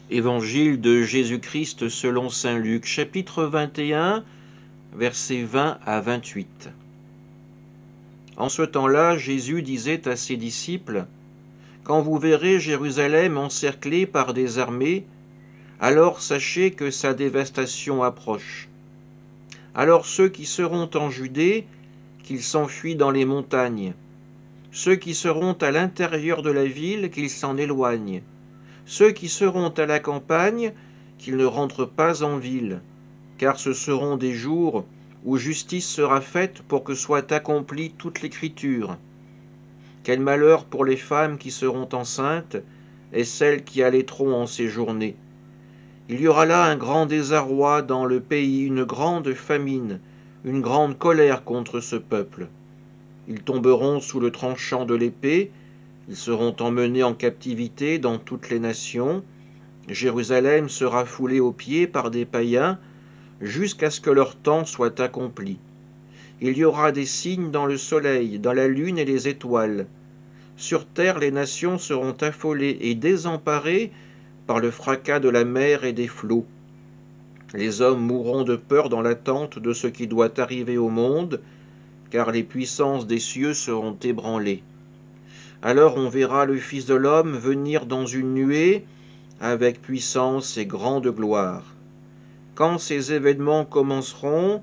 Évangile de Jésus-Christ selon saint Luc, chapitre 21, versets 20 à 28. En ce temps-là, Jésus disait à ses disciples, « Quand vous verrez Jérusalem encerclée par des armées, alors sachez que sa dévastation approche. Alors ceux qui seront en Judée, qu'ils s'enfuient dans les montagnes. Ceux qui seront à l'intérieur de la ville, qu'ils s'en éloignent. Ceux qui seront à la campagne, qu'ils ne rentrent pas en ville, car ce seront des jours où justice sera faite pour que soit accomplie toute l'écriture. Quel malheur pour les femmes qui seront enceintes et celles qui allaiteront en ces journées. Il y aura là un grand désarroi dans le pays, une grande famine, une grande colère contre ce peuple. Ils tomberont sous le tranchant de l'épée, ils seront emmenés en captivité dans toutes les nations. Jérusalem sera foulée aux pieds par des païens jusqu'à ce que leur temps soit accompli. Il y aura des signes dans le soleil, dans la lune et les étoiles. Sur terre, les nations seront affolées et désemparées par le fracas de la mer et des flots. Les hommes mourront de peur dans l'attente de ce qui doit arriver au monde, car les puissances des cieux seront ébranlées. Alors on verra le Fils de l'homme venir dans une nuée, avec puissance et grande gloire. Quand ces événements commenceront,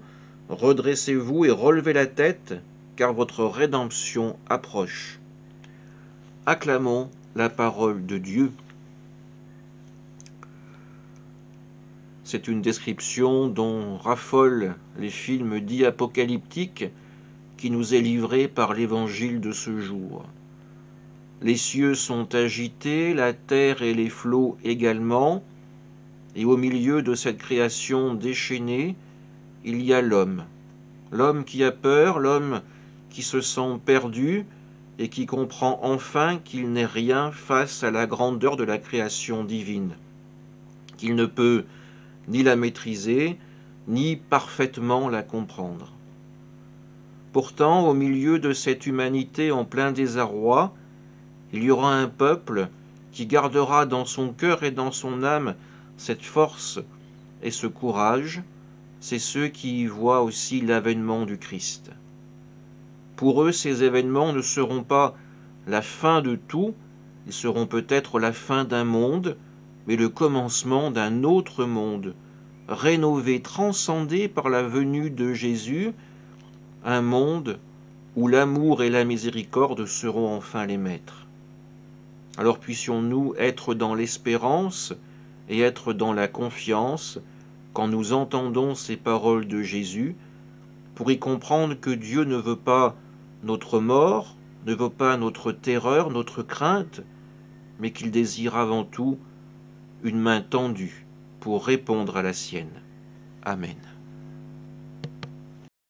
redressez-vous et relevez la tête, car votre rédemption approche. Acclamons la parole de Dieu. C'est une description dont raffolent les films dits apocalyptiques qui nous est livré par l'évangile de ce jour. Les cieux sont agités, la terre et les flots également, et au milieu de cette création déchaînée, il y a l'homme. L'homme qui a peur, l'homme qui se sent perdu et qui comprend enfin qu'il n'est rien face à la grandeur de la création divine, qu'il ne peut ni la maîtriser, ni parfaitement la comprendre. Pourtant, au milieu de cette humanité en plein désarroi, il y aura un peuple qui gardera dans son cœur et dans son âme cette force et ce courage, c'est ceux qui y voient aussi l'avènement du Christ. Pour eux, ces événements ne seront pas la fin de tout, ils seront peut-être la fin d'un monde, mais le commencement d'un autre monde, rénové, transcendé par la venue de Jésus, un monde où l'amour et la miséricorde seront enfin les maîtres. Alors puissions-nous être dans l'espérance et être dans la confiance quand nous entendons ces paroles de Jésus, pour y comprendre que Dieu ne veut pas notre mort, ne veut pas notre terreur, notre crainte, mais qu'il désire avant tout une main tendue pour répondre à la sienne. Amen.